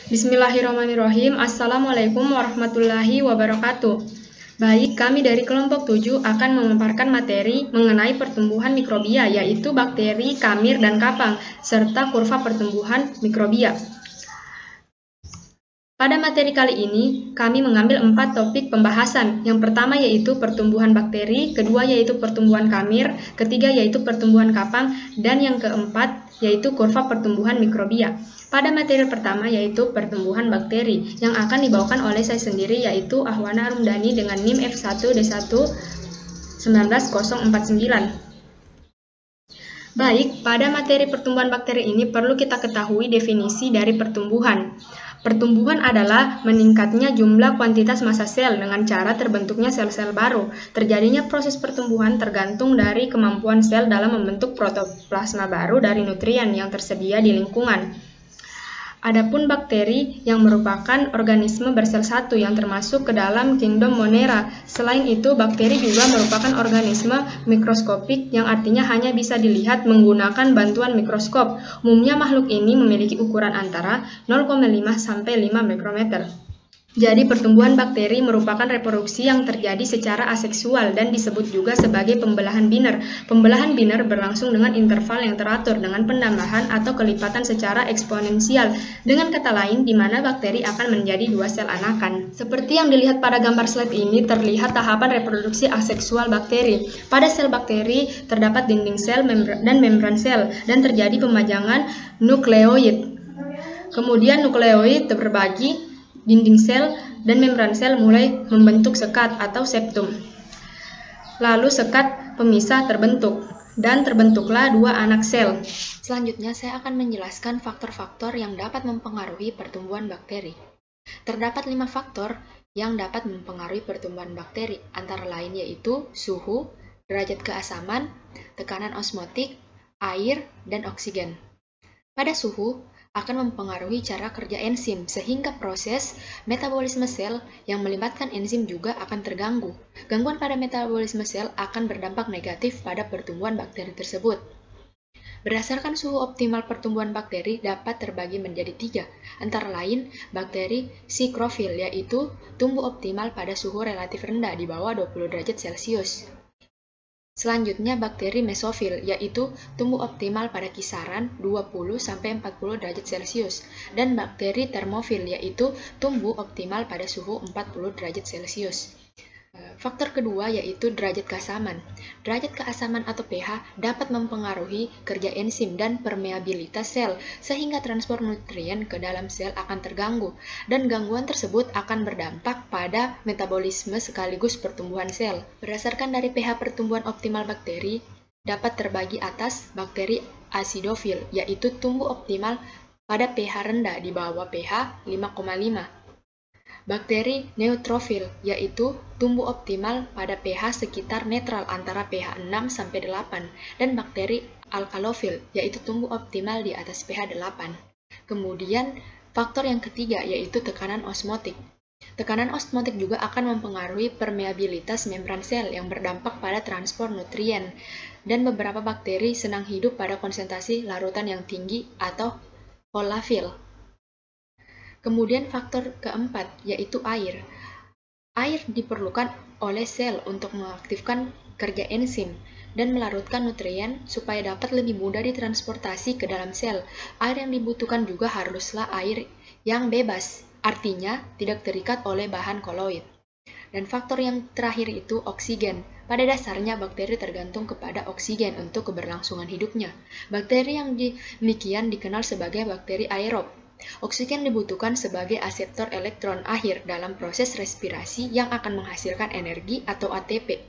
Bismillahirrahmanirrahim. Assalamualaikum warahmatullahi wabarakatuh. Baik, kami dari kelompok 7 akan memaparkan materi mengenai pertumbuhan mikrobia, yaitu bakteri, kamir, dan kapang, serta kurva pertumbuhan mikrobia. Pada materi kali ini, kami mengambil 4 topik pembahasan. Yang pertama yaitu pertumbuhan bakteri, kedua yaitu pertumbuhan kamir, ketiga yaitu pertumbuhan kapang, dan yang keempat yaitu kurva pertumbuhan mikrobia. Pada materi pertama yaitu pertumbuhan bakteri, yang akan dibawakan oleh saya sendiri yaitu Ahwana Arumdani dengan NIM F1D1 19049. Baik, pada materi pertumbuhan bakteri ini perlu kita ketahui definisi dari pertumbuhan. Pertumbuhan adalah meningkatnya jumlah kuantitas massa sel dengan cara terbentuknya sel-sel baru. Terjadinya proses pertumbuhan tergantung dari kemampuan sel dalam membentuk protoplasma baru dari nutrien yang tersedia di lingkungan. Adapun bakteri yang merupakan organisme bersel satu yang termasuk ke dalam kingdom Monera. Selain itu, bakteri juga merupakan organisme mikroskopik yang artinya hanya bisa dilihat menggunakan bantuan mikroskop. Umumnya makhluk ini memiliki ukuran antara 0,5 sampai 5 mikrometer. Jadi pertumbuhan bakteri merupakan reproduksi yang terjadi secara aseksual dan disebut juga sebagai pembelahan biner. Pembelahan biner berlangsung dengan interval yang teratur dengan penambahan atau kelipatan secara eksponensial. Dengan kata lain, di mana bakteri akan menjadi 2 sel anakan. Seperti yang dilihat pada gambar slide ini, terlihat tahapan reproduksi aseksual bakteri. Pada sel bakteri terdapat dinding sel dan membran sel dan terjadi pemajangan nukleoid. Kemudian nukleoid terbagi, dinding sel dan membran sel mulai membentuk sekat atau septum. Lalu sekat pemisah terbentuk dan terbentuklah 2 anak sel. Selanjutnya saya akan menjelaskan faktor-faktor yang dapat mempengaruhi pertumbuhan bakteri. Terdapat 5 faktor yang dapat mempengaruhi pertumbuhan bakteri, antara lain yaitu suhu, derajat keasaman, tekanan osmotik, air, dan oksigen. Pada suhu akan mempengaruhi cara kerja enzim, sehingga proses metabolisme sel yang melibatkan enzim juga akan terganggu. Gangguan pada metabolisme sel akan berdampak negatif pada pertumbuhan bakteri tersebut. Berdasarkan suhu optimal pertumbuhan bakteri dapat terbagi menjadi 3, antara lain bakteri sikrofil, yaitu tumbuh optimal pada suhu relatif rendah di bawah 20 derajat Celcius. Selanjutnya bakteri mesofil, yaitu tumbuh optimal pada kisaran 20-40 derajat Celcius, dan bakteri termofil, yaitu tumbuh optimal pada suhu 40 derajat Celcius. Faktor kedua yaitu derajat keasaman. Derajat keasaman atau pH dapat mempengaruhi kerja enzim dan permeabilitas sel, sehingga transport nutrien ke dalam sel akan terganggu, dan gangguan tersebut akan berdampak pada metabolisme sekaligus pertumbuhan sel. Berdasarkan dari pH pertumbuhan optimal bakteri, dapat terbagi atas bakteri asidofil, yaitu tumbuh optimal pada pH rendah di bawah pH 5,5. Bakteri neutrofil, yaitu tumbuh optimal pada pH sekitar netral antara pH 6-8, dan bakteri alkalofil, yaitu tumbuh optimal di atas pH 8. Kemudian, faktor yang ketiga yaitu tekanan osmotik. Tekanan osmotik juga akan mempengaruhi permeabilitas membran sel yang berdampak pada transport nutrien, dan beberapa bakteri senang hidup pada konsentrasi larutan yang tinggi atau olafil. Kemudian faktor keempat yaitu air. Air diperlukan oleh sel untuk mengaktifkan kerja enzim dan melarutkan nutrien supaya dapat lebih mudah ditransportasi ke dalam sel. Air yang dibutuhkan juga haruslah air yang bebas, artinya tidak terikat oleh bahan koloid. Dan faktor yang terakhir itu oksigen. Pada dasarnya bakteri tergantung kepada oksigen untuk keberlangsungan hidupnya. Bakteri yang demikian dikenal sebagai bakteri aerob. Oksigen dibutuhkan sebagai aseptor elektron akhir dalam proses respirasi yang akan menghasilkan energi atau ATP.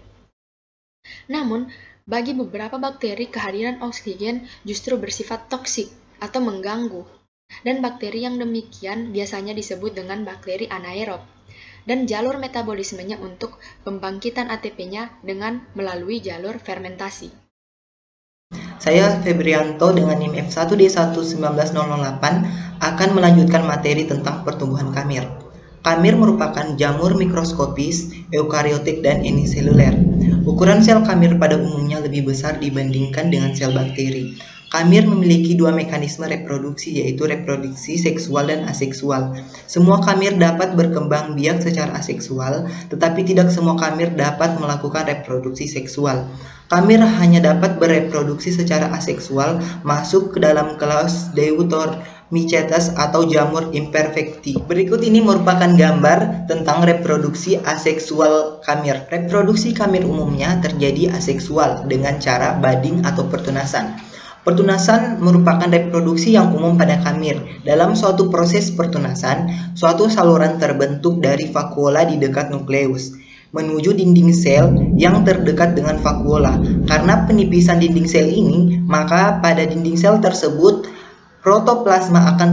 Namun, bagi beberapa bakteri kehadiran oksigen justru bersifat toksik atau mengganggu, dan bakteri yang demikian biasanya disebut dengan bakteri anaerob, dan jalur metabolismenya untuk pembangkitan ATP-nya dengan melalui jalur fermentasi. Saya Febrianto dengan NIM F1D1 19008 akan melanjutkan materi tentang pertumbuhan kamir. Kamir merupakan jamur mikroskopis, eukariotik, dan uniseluler. Ukuran sel kamir pada umumnya lebih besar dibandingkan dengan sel bakteri. Kamir memiliki dua mekanisme reproduksi, yaitu reproduksi seksual dan aseksual. Semua kamir dapat berkembang biak secara aseksual, tetapi tidak semua kamir dapat melakukan reproduksi seksual. Kamir hanya dapat bereproduksi secara aseksual masuk ke dalam kelas Deuteromycetes atau jamur imperfecti. Berikut ini merupakan gambar tentang reproduksi aseksual kamir. Reproduksi kamir umumnya terjadi aseksual dengan cara budding atau pertunasan. Pertunasan merupakan reproduksi yang umum pada kamir. Dalam suatu proses pertunasan, suatu saluran terbentuk dari vakuola di dekat nukleus menuju dinding sel yang terdekat dengan vakuola. Karena penipisan dinding sel ini, maka pada dinding sel tersebut protoplasma akan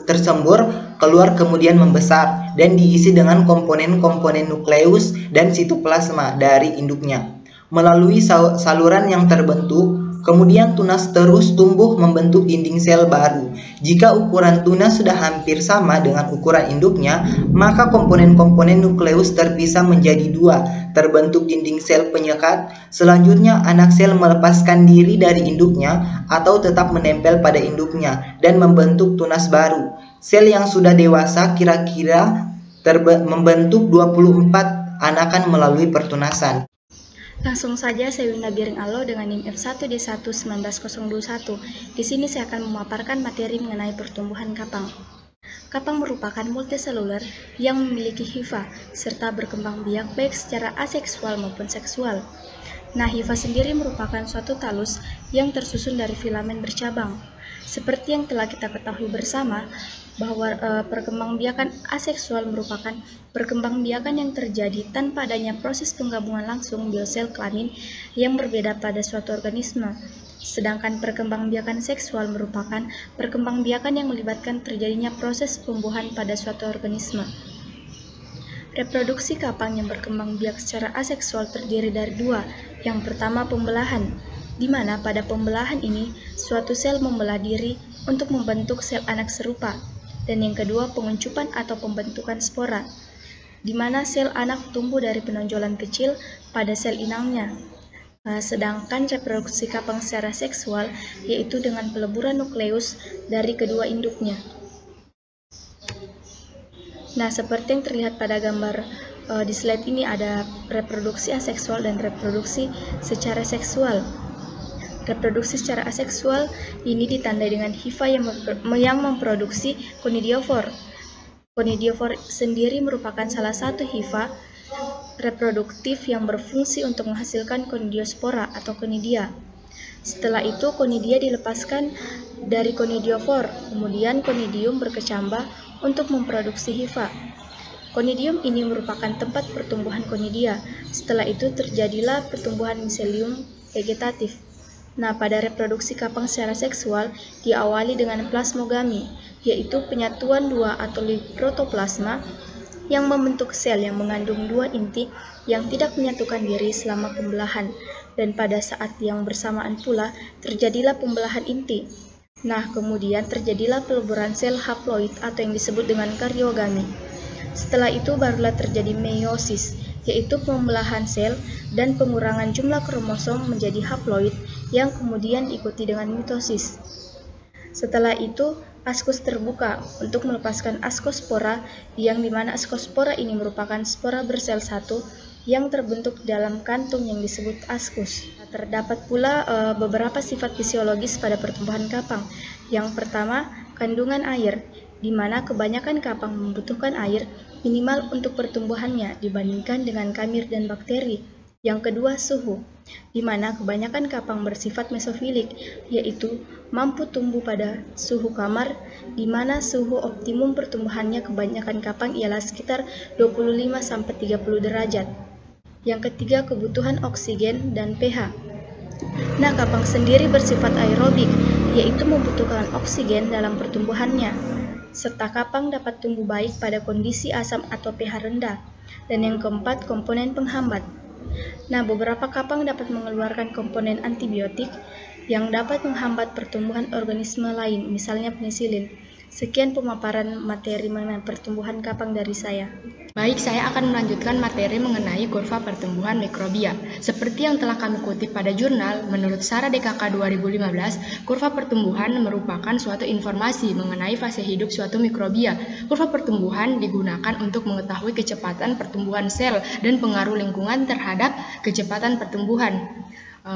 tersembur keluar kemudian membesar dan diisi dengan komponen-komponen nukleus dan sitoplasma dari induknya. Melalui saluran yang terbentuk, kemudian tunas terus tumbuh membentuk dinding sel baru. Jika ukuran tunas sudah hampir sama dengan ukuran induknya, maka komponen-komponen nukleus terpisah menjadi dua, terbentuk dinding sel penyekat. Selanjutnya, anak sel melepaskan diri dari induknya atau tetap menempel pada induknya dan membentuk tunas baru. Sel yang sudah dewasa kira-kira membentuk 24 anakan melalui pertunasan. Langsung saja saya Winda Biring Alo dengan NIM F1D1-19021. Di sini saya akan memaparkan materi mengenai pertumbuhan kapang. Kapang merupakan multiseluler yang memiliki hifa serta berkembang biak baik secara aseksual maupun seksual. Nah, hifa sendiri merupakan suatu talus yang tersusun dari filamen bercabang. Seperti yang telah kita ketahui bersama, bahwa perkembangbiakan aseksual merupakan perkembangbiakan yang terjadi tanpa adanya proses penggabungan langsung biosel kelamin yang berbeda pada suatu organisme. Sedangkan perkembangbiakan seksual merupakan perkembangbiakan yang melibatkan terjadinya proses pembuahan pada suatu organisme. Reproduksi kapang yang berkembang biak secara aseksual terdiri dari dua. Yang pertama, pembelahan, di mana pada pembelahan ini suatu sel membelah diri untuk membentuk sel anak serupa. Dan yang kedua, penguncupan atau pembentukan spora, di mana sel anak tumbuh dari penonjolan kecil pada sel inangnya. Sedangkan reproduksi kapang secara seksual yaitu dengan peleburan nukleus dari kedua induknya. Nah, seperti yang terlihat pada gambar di slide ini, ada reproduksi aseksual dan reproduksi secara seksual. Reproduksi secara aseksual ini ditandai dengan hifa yang memproduksi konidiofor. Konidiofor sendiri merupakan salah satu hifa reproduktif yang berfungsi untuk menghasilkan konidiospora atau konidia. Setelah itu konidia dilepaskan dari konidiofor, kemudian konidium berkecambah untuk memproduksi hifa. Konidium ini merupakan tempat pertumbuhan konidia. Setelah itu terjadilah pertumbuhan miselium vegetatif. Nah, pada reproduksi kapang secara seksual diawali dengan plasmogami, yaitu penyatuan dua atomi protoplasma yang membentuk sel yang mengandung dua inti yang tidak menyatukan diri selama pembelahan, dan pada saat yang bersamaan pula terjadilah pembelahan inti. Nah, kemudian terjadilah peleburan sel haploid atau yang disebut dengan karyogami. Setelah itu barulah terjadi meiosis, yaitu pembelahan sel dan pengurangan jumlah kromosom menjadi haploid yang kemudian diikuti dengan mitosis. Setelah itu, askus terbuka untuk melepaskan askospora, yang dimana askospora ini merupakan spora bersel satu yang terbentuk dalam kantung yang disebut askus. Terdapat pula beberapa sifat fisiologis pada pertumbuhan kapang. Yang pertama, kandungan air, di mana kebanyakan kapang membutuhkan air minimal untuk pertumbuhannya dibandingkan dengan kamir dan bakteri. Yang kedua, suhu, di mana kebanyakan kapang bersifat mesofilik, yaitu mampu tumbuh pada suhu kamar, di mana suhu optimum pertumbuhannya kebanyakan kapang ialah sekitar 25-30 derajat. Yang ketiga, kebutuhan oksigen dan pH. Nah, kapang sendiri bersifat aerobik, yaitu membutuhkan oksigen dalam pertumbuhannya, serta kapang dapat tumbuh baik pada kondisi asam atau pH rendah. Dan yang keempat, komponen penghambat. Nah, beberapa kapang dapat mengeluarkan komponen antibiotik yang dapat menghambat pertumbuhan organisme lain, misalnya penisilin. Sekian pemaparan materi mengenai pertumbuhan kapang dari saya. Baik, saya akan melanjutkan materi mengenai kurva pertumbuhan mikrobia. Seperti yang telah kami kutip pada jurnal, menurut SARA DKK 2015, kurva pertumbuhan merupakan suatu informasi mengenai fase hidup suatu mikrobia. Kurva pertumbuhan digunakan untuk mengetahui kecepatan pertumbuhan sel dan pengaruh lingkungan terhadap kecepatan pertumbuhan.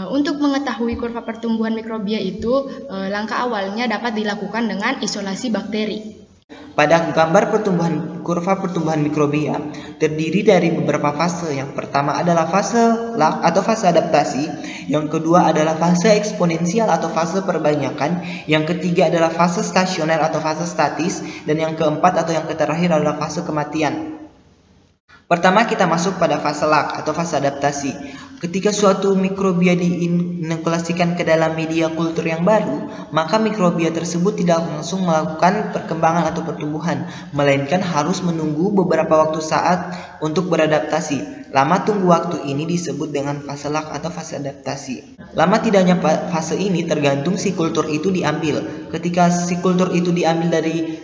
Untuk mengetahui kurva pertumbuhan mikrobia itu, langkah awalnya dapat dilakukan dengan isolasi bakteri. Pada gambar kurva pertumbuhan mikrobia terdiri dari beberapa fase. Yang pertama adalah fase lag atau fase adaptasi, yang kedua adalah fase eksponensial atau fase perbanyakan, yang ketiga adalah fase stasioner atau fase statis, dan yang keempat atau yang terakhir adalah fase kematian. Pertama kita masuk pada fase lag atau fase adaptasi. Ketika suatu mikrobia diinokulasikan ke dalam media kultur yang baru, maka mikrobia tersebut tidak langsung melakukan perkembangan atau pertumbuhan, melainkan harus menunggu beberapa waktu saat untuk beradaptasi. Lama tunggu waktu ini disebut dengan fase lag atau fase adaptasi. Lama tidaknya fase ini tergantung si kultur itu diambil. Ketika si kultur itu diambil dari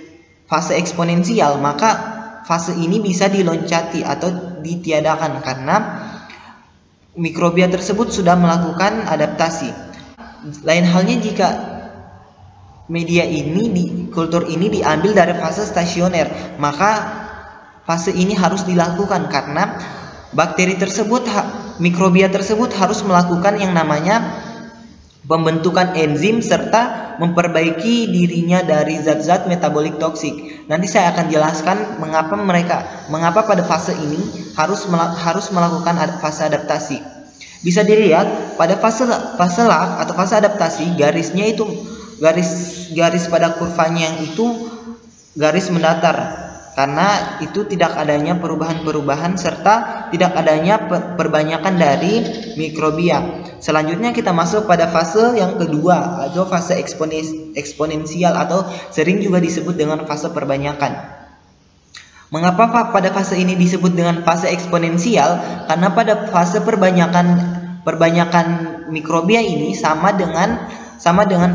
fase eksponensial, maka fase ini bisa diloncati atau ditiadakan karena mikrobia tersebut sudah melakukan adaptasi. Lain halnya jika media ini kultur ini diambil dari fase stasioner, maka fase ini harus dilakukan karena mikrobia tersebut harus melakukan yang namanya pembentukan enzim serta memperbaiki dirinya dari zat-zat metabolik toksik. Nanti saya akan jelaskan mengapa pada fase ini harus melakukan fase adaptasi. Bisa dilihat pada fase lag atau fase adaptasi, garisnya itu garis pada kurvanya yang itu garis mendatar karena itu tidak adanya perubahan-perubahan serta tidak adanya perbanyakan dari mikrobia. Selanjutnya kita masuk pada fase yang kedua atau fase eksponensial atau sering juga disebut dengan fase perbanyakan. Mengapa pada fase ini disebut dengan fase eksponensial? Karena pada fase perbanyakan mikrobia ini sama dengan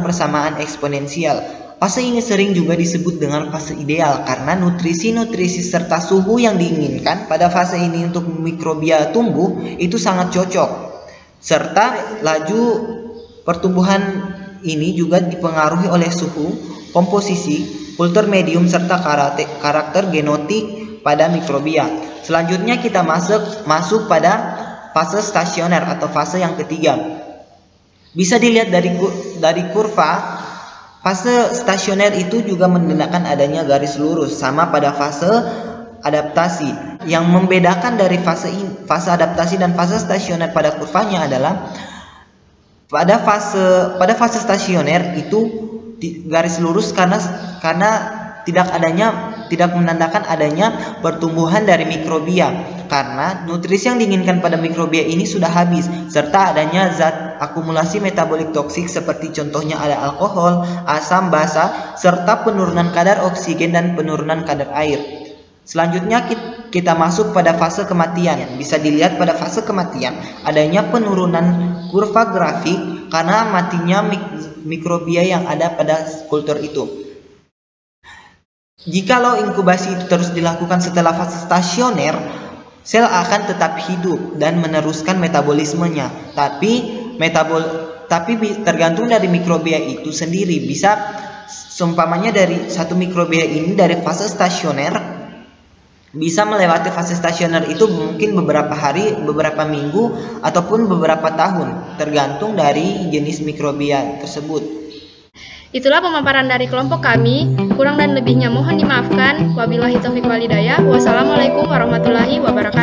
persamaan eksponensial. Fase ini sering juga disebut dengan fase ideal karena nutrisi-nutrisi serta suhu yang diinginkan pada fase ini untuk mikrobia tumbuh itu sangat cocok. Serta laju pertumbuhan ini juga dipengaruhi oleh suhu, komposisi, kultur medium serta karakter genotik pada mikrobia. Selanjutnya kita masuk pada fase stasioner atau fase yang ketiga. Bisa dilihat dari kurva. Fase stasioner itu juga menandakan adanya garis lurus sama pada fase adaptasi. Yang membedakan dari fase adaptasi dan fase stasioner pada kurvanya adalah pada fase stasioner itu garis lurus karena tidak menandakan adanya pertumbuhan dari mikrobia karena nutrisi yang diinginkan pada mikrobia ini sudah habis serta adanya zat akumulasi metabolik toksik seperti contohnya ada alkohol, asam, basa serta penurunan kadar oksigen dan penurunan kadar air. Selanjutnya kita masuk pada fase kematian. Bisa dilihat pada fase kematian adanya penurunan kurva grafik karena matinya mikrobia yang ada pada kultur itu. Jikalau inkubasi itu terus dilakukan setelah fase stasioner, sel akan tetap hidup dan meneruskan metabolismenya. Tapi tergantung dari mikrobia itu sendiri. Bisa seumpamanya dari satu mikrobia ini dari fase stasioner bisa melewati fase stasioner itu mungkin beberapa hari, beberapa minggu ataupun beberapa tahun, tergantung dari jenis mikrobia tersebut. Itulah pemaparan dari kelompok kami. Kurang dan lebihnya mohon dimaafkan. Wabillahi taufiq wal hidayah. Wassalamualaikum warahmatullahi wabarakatuh.